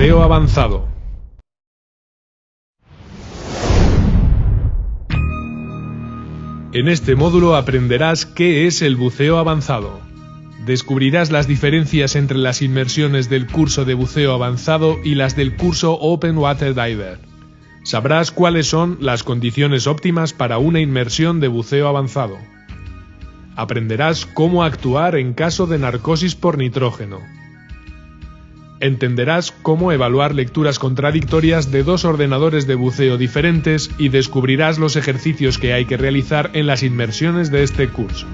Buceo avanzado. En este módulo aprenderás qué es el buceo avanzado. Descubrirás las diferencias entre las inmersiones del curso de buceo avanzado y las del curso Open Water Diver. Sabrás cuáles son las condiciones óptimas para una inmersión de buceo avanzado. Aprenderás cómo actuar en caso de narcosis por nitrógeno. Entenderás cómo evaluar lecturas contradictorias de dos ordenadores de buceo diferentes y descubrirás los ejercicios que hay que realizar en las inmersiones de este curso.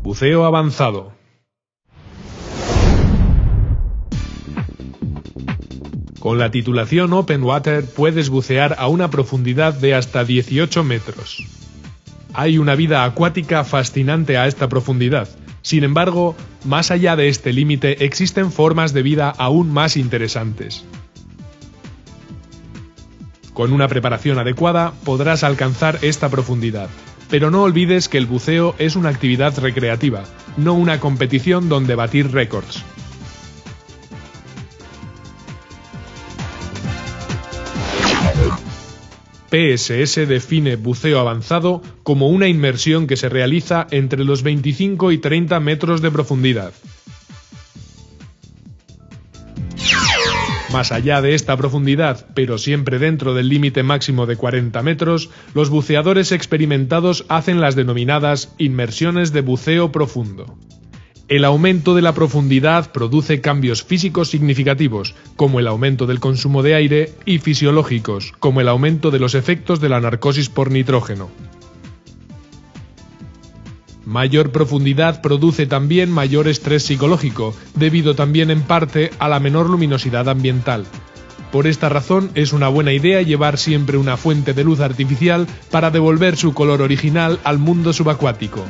Buceo avanzado. Con la titulación Open Water puedes bucear a una profundidad de hasta 18 metros. Hay una vida acuática fascinante a esta profundidad. Sin embargo, más allá de este límite existen formas de vida aún más interesantes. Con una preparación adecuada podrás alcanzar esta profundidad. Pero no olvides que el buceo es una actividad recreativa, no una competición donde batir récords. PSS define buceo avanzado como una inmersión que se realiza entre los 25 y 30 metros de profundidad. Más allá de esta profundidad, pero siempre dentro del límite máximo de 40 metros, los buceadores experimentados hacen las denominadas inmersiones de buceo profundo. El aumento de la profundidad produce cambios físicos significativos, como el aumento del consumo de aire, y fisiológicos, como el aumento de los efectos de la narcosis por nitrógeno. Mayor profundidad produce también mayor estrés psicológico, debido también en parte a la menor luminosidad ambiental. Por esta razón es una buena idea llevar siempre una fuente de luz artificial para devolver su color original al mundo subacuático.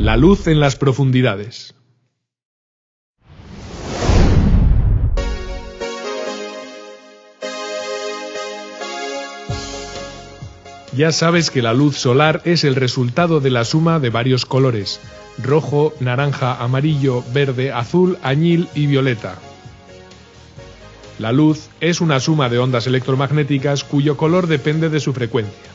La luz en las profundidades. Ya sabes que la luz solar es el resultado de la suma de varios colores: rojo, naranja, amarillo, verde, azul, añil y violeta. La luz es una suma de ondas electromagnéticas cuyo color depende de su frecuencia.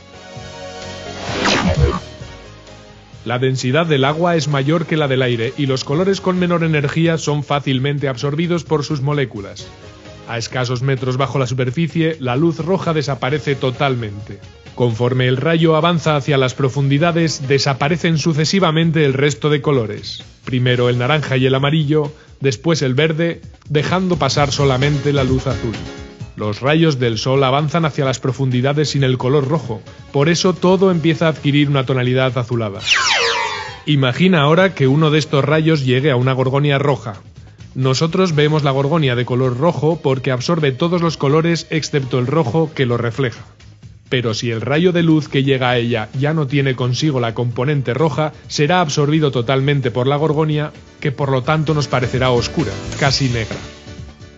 La densidad del agua es mayor que la del aire y los colores con menor energía son fácilmente absorbidos por sus moléculas. A escasos metros bajo la superficie, la luz roja desaparece totalmente. Conforme el rayo avanza hacia las profundidades, desaparecen sucesivamente el resto de colores. Primero el naranja y el amarillo, después el verde, dejando pasar solamente la luz azul. Los rayos del sol avanzan hacia las profundidades sin el color rojo, por eso todo empieza a adquirir una tonalidad azulada. Imagina ahora que uno de estos rayos llegue a una gorgonia roja. Nosotros vemos la gorgonia de color rojo porque absorbe todos los colores excepto el rojo que lo refleja. Pero si el rayo de luz que llega a ella ya no tiene consigo la componente roja, será absorbido totalmente por la gorgonia, que por lo tanto nos parecerá oscura, casi negra.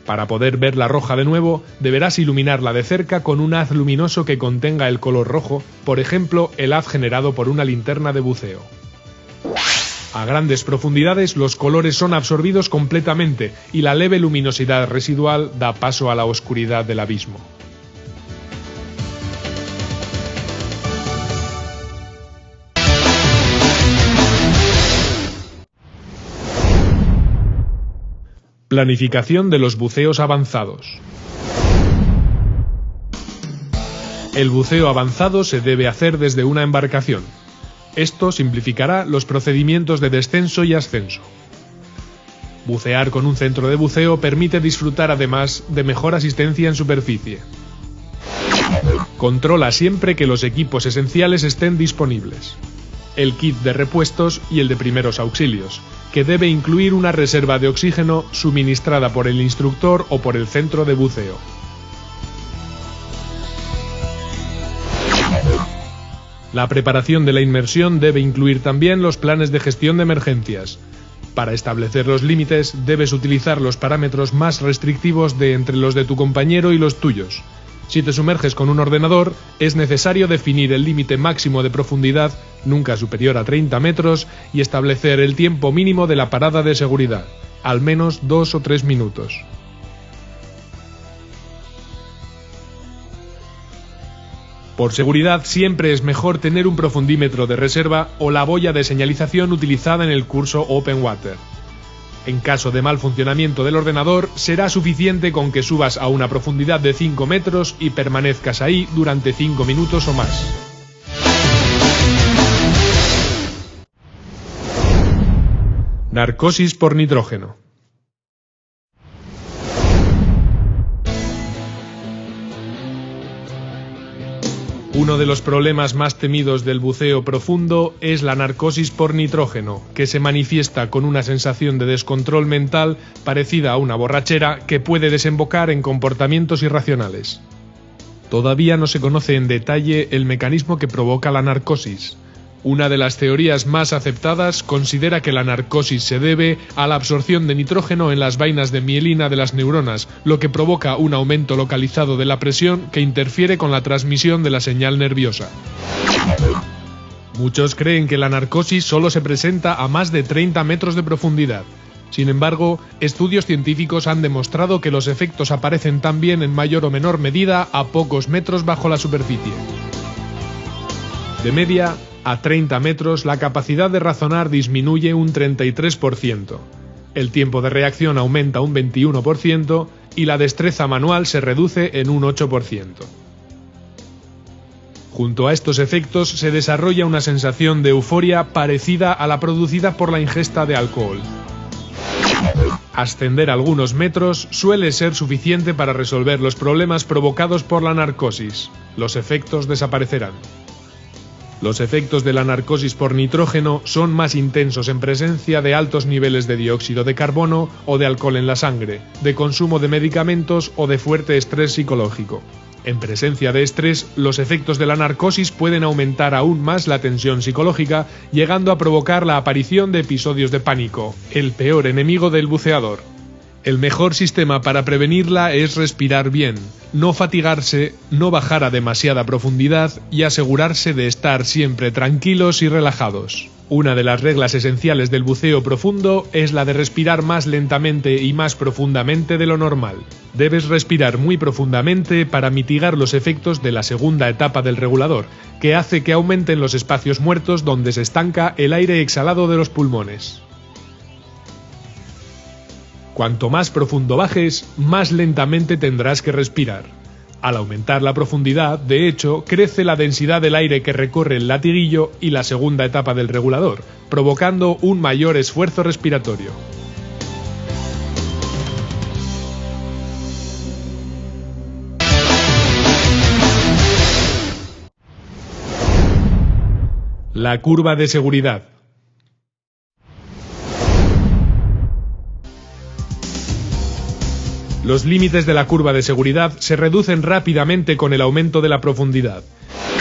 Para poder verla roja de nuevo, deberás iluminarla de cerca con un haz luminoso que contenga el color rojo, por ejemplo, el haz generado por una linterna de buceo. A grandes profundidades los colores son absorbidos completamente y la leve luminosidad residual da paso a la oscuridad del abismo. Planificación de los buceos avanzados. El buceo avanzado se debe hacer desde una embarcación. Esto simplificará los procedimientos de descenso y ascenso. Bucear con un centro de buceo permite disfrutar además de mejor asistencia en superficie. Controla siempre que los equipos esenciales estén disponibles. El kit de repuestos y el de primeros auxilios, que debe incluir una reserva de oxígeno suministrada por el instructor o por el centro de buceo. La preparación de la inmersión debe incluir también los planes de gestión de emergencias. Para establecer los límites, debes utilizar los parámetros más restrictivos de entre los de tu compañero y los tuyos. Si te sumerges con un ordenador, es necesario definir el límite máximo de profundidad, nunca superior a 30 metros, y establecer el tiempo mínimo de la parada de seguridad, al menos 2 o 3 minutos. Por seguridad, siempre es mejor tener un profundímetro de reserva o la boya de señalización utilizada en el curso Open Water. En caso de mal funcionamiento del ordenador, será suficiente con que subas a una profundidad de 5 metros y permanezcas ahí durante 5 minutos o más. Narcosis por nitrógeno. Uno de los problemas más temidos del buceo profundo es la narcosis por nitrógeno, que se manifiesta con una sensación de descontrol mental parecida a una borrachera que puede desembocar en comportamientos irracionales. Todavía no se conoce en detalle el mecanismo que provoca la narcosis. Una de las teorías más aceptadas considera que la narcosis se debe a la absorción de nitrógeno en las vainas de mielina de las neuronas, lo que provoca un aumento localizado de la presión que interfiere con la transmisión de la señal nerviosa. Muchos creen que la narcosis solo se presenta a más de 30 metros de profundidad. Sin embargo, estudios científicos han demostrado que los efectos aparecen también en mayor o menor medida a pocos metros bajo la superficie. De media, a 30 metros la capacidad de razonar disminuye un 33%, el tiempo de reacción aumenta un 21% y la destreza manual se reduce en un 8%. Junto a estos efectos se desarrolla una sensación de euforia parecida a la producida por la ingesta de alcohol. Ascender algunos metros suele ser suficiente para resolver los problemas provocados por la narcosis. Los efectos desaparecerán. Los efectos de la narcosis por nitrógeno son más intensos en presencia de altos niveles de dióxido de carbono o de alcohol en la sangre, de consumo de medicamentos o de fuerte estrés psicológico. En presencia de estrés, los efectos de la narcosis pueden aumentar aún más la tensión psicológica, llegando a provocar la aparición de episodios de pánico, el peor enemigo del buceador. El mejor sistema para prevenirla es respirar bien, no fatigarse, no bajar a demasiada profundidad y asegurarse de estar siempre tranquilos y relajados. Una de las reglas esenciales del buceo profundo es la de respirar más lentamente y más profundamente de lo normal. Debes respirar muy profundamente para mitigar los efectos de la segunda etapa del regulador, que hace que aumenten los espacios muertos donde se estanca el aire exhalado de los pulmones. Cuanto más profundo bajes, más lentamente tendrás que respirar. Al aumentar la profundidad, de hecho, crece la densidad del aire que recorre el latiguillo y la segunda etapa del regulador, provocando un mayor esfuerzo respiratorio. La curva de seguridad. Los límites de la curva de seguridad se reducen rápidamente con el aumento de la profundidad.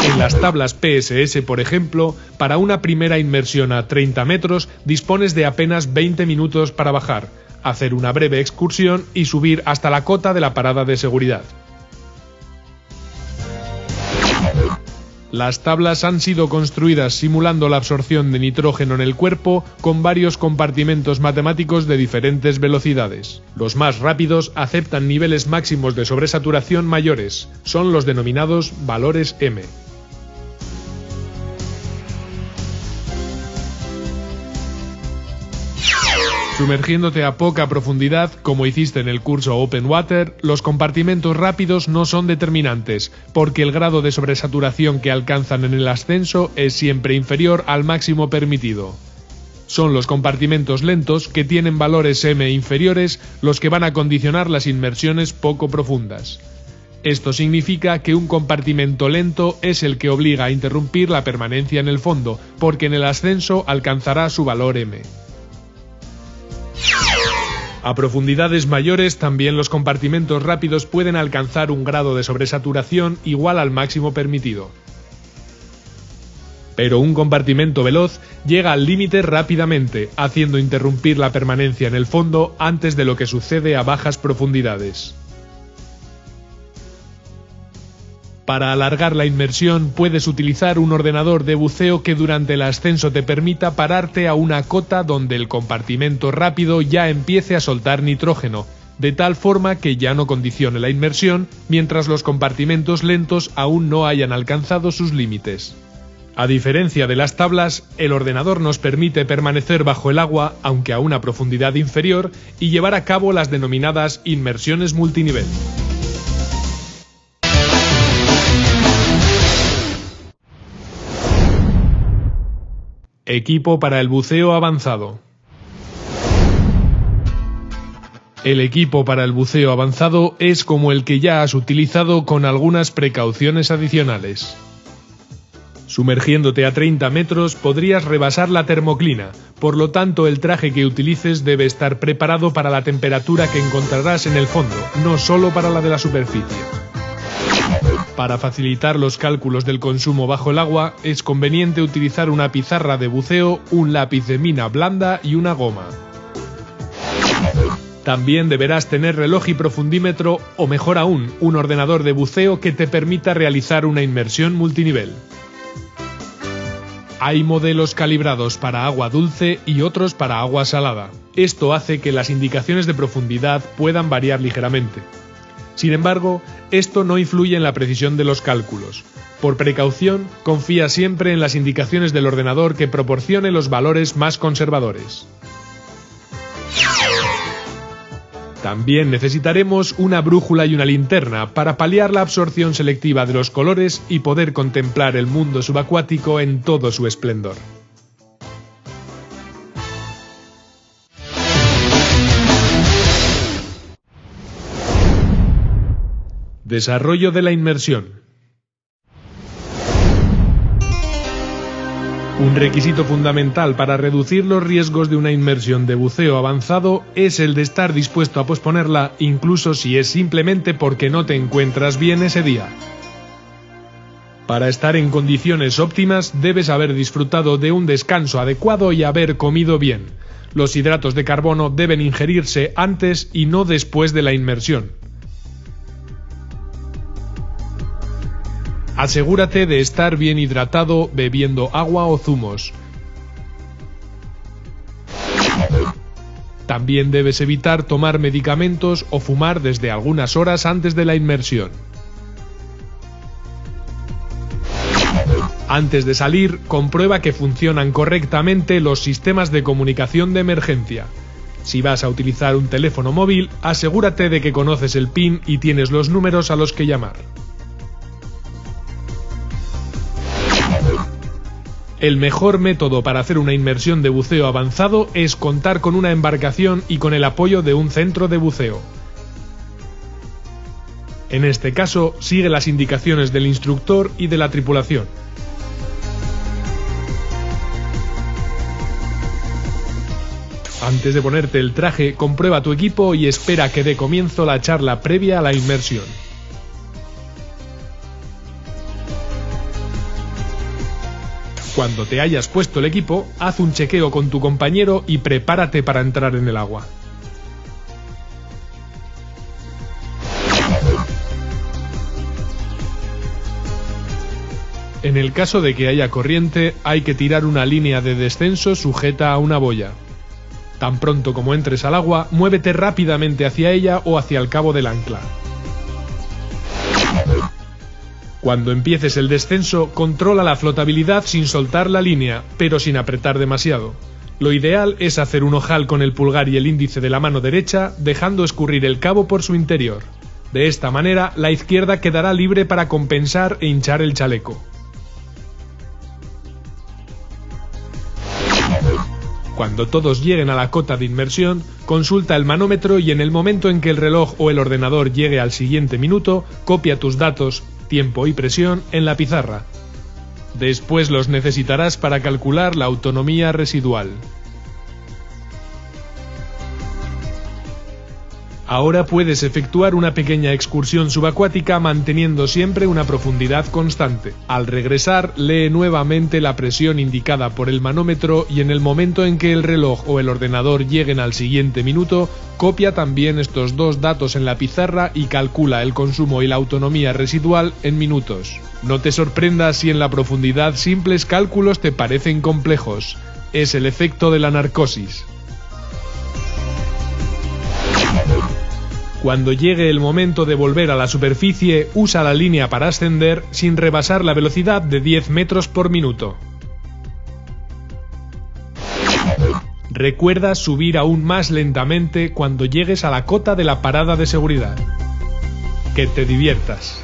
En las tablas PSS, por ejemplo, para una primera inmersión a 30 metros dispones de apenas 20 minutos para bajar, hacer una breve excursión y subir hasta la cota de la parada de seguridad. Las tablas han sido construidas simulando la absorción de nitrógeno en el cuerpo con varios compartimentos matemáticos de diferentes velocidades. Los más rápidos aceptan niveles máximos de sobresaturación mayores, son los denominados valores M. Sumergiéndote a poca profundidad, como hiciste en el curso Open Water, los compartimentos rápidos no son determinantes, porque el grado de sobresaturación que alcanzan en el ascenso es siempre inferior al máximo permitido. Son los compartimentos lentos, que tienen valores M inferiores, los que van a condicionar las inmersiones poco profundas. Esto significa que un compartimento lento es el que obliga a interrumpir la permanencia en el fondo, porque en el ascenso alcanzará su valor M. A profundidades mayores, también los compartimentos rápidos pueden alcanzar un grado de sobresaturación igual al máximo permitido. Pero un compartimento veloz llega al límite rápidamente, haciendo interrumpir la permanencia en el fondo antes de lo que sucede a bajas profundidades. Para alargar la inmersión puedes utilizar un ordenador de buceo que durante el ascenso te permita pararte a una cota donde el compartimento rápido ya empiece a soltar nitrógeno, de tal forma que ya no condicione la inmersión, mientras los compartimentos lentos aún no hayan alcanzado sus límites. A diferencia de las tablas, el ordenador nos permite permanecer bajo el agua, aunque a una profundidad inferior, y llevar a cabo las denominadas inmersiones multinivel. Equipo para el buceo avanzado. El equipo para el buceo avanzado es como el que ya has utilizado con algunas precauciones adicionales. Sumergiéndote a 30 metros podrías rebasar la termoclina, por lo tanto el traje que utilices debe estar preparado para la temperatura que encontrarás en el fondo, no solo para la de la superficie. Para facilitar los cálculos del consumo bajo el agua, es conveniente utilizar una pizarra de buceo, un lápiz de mina blanda y una goma. También deberás tener reloj y profundímetro, o mejor aún, un ordenador de buceo que te permita realizar una inmersión multinivel. Hay modelos calibrados para agua dulce y otros para agua salada. Esto hace que las indicaciones de profundidad puedan variar ligeramente. Sin embargo, esto no influye en la precisión de los cálculos. Por precaución, confía siempre en las indicaciones del ordenador que proporcione los valores más conservadores. También necesitaremos una brújula y una linterna para paliar la absorción selectiva de los colores y poder contemplar el mundo subacuático en todo su esplendor. Desarrollo de la inmersión. Un requisito fundamental para reducir los riesgos de una inmersión de buceo avanzado es el de estar dispuesto a posponerla, incluso si es simplemente porque no te encuentras bien ese día. Para estar en condiciones óptimas debes haber disfrutado de un descanso adecuado y haber comido bien. Los hidratos de carbono deben ingerirse antes y no después de la inmersión. Asegúrate de estar bien hidratado bebiendo agua o zumos. También debes evitar tomar medicamentos o fumar desde algunas horas antes de la inmersión. Antes de salir, comprueba que funcionan correctamente los sistemas de comunicación de emergencia. Si vas a utilizar un teléfono móvil, asegúrate de que conoces el PIN y tienes los números a los que llamar. El mejor método para hacer una inmersión de buceo avanzado es contar con una embarcación y con el apoyo de un centro de buceo. En este caso, sigue las indicaciones del instructor y de la tripulación. Antes de ponerte el traje, comprueba tu equipo y espera que dé comienzo la charla previa a la inmersión. Cuando te hayas puesto el equipo, haz un chequeo con tu compañero y prepárate para entrar en el agua. En el caso de que haya corriente, hay que tirar una línea de descenso sujeta a una boya. Tan pronto como entres al agua, muévete rápidamente hacia ella o hacia el cabo del ancla. Cuando empieces el descenso, controla la flotabilidad sin soltar la línea, pero sin apretar demasiado. Lo ideal es hacer un ojal con el pulgar y el índice de la mano derecha, dejando escurrir el cabo por su interior. De esta manera, la izquierda quedará libre para compensar e hinchar el chaleco. Cuando todos lleguen a la cota de inmersión, consulta el manómetro y en el momento en que el reloj o el ordenador llegue al siguiente minuto, copia tus datos, tiempo y presión en la pizarra. Después los necesitarás para calcular la autonomía residual. Ahora puedes efectuar una pequeña excursión subacuática manteniendo siempre una profundidad constante. Al regresar, lee nuevamente la presión indicada por el manómetro y en el momento en que el reloj o el ordenador lleguen al siguiente minuto, copia también estos dos datos en la pizarra y calcula el consumo y la autonomía residual en minutos. No te sorprendas si en la profundidad simples cálculos te parecen complejos. Es el efecto de la narcosis. Cuando llegue el momento de volver a la superficie, usa la línea para ascender sin rebasar la velocidad de 10 metros por minuto. Recuerda subir aún más lentamente cuando llegues a la cota de la parada de seguridad. Que te diviertas.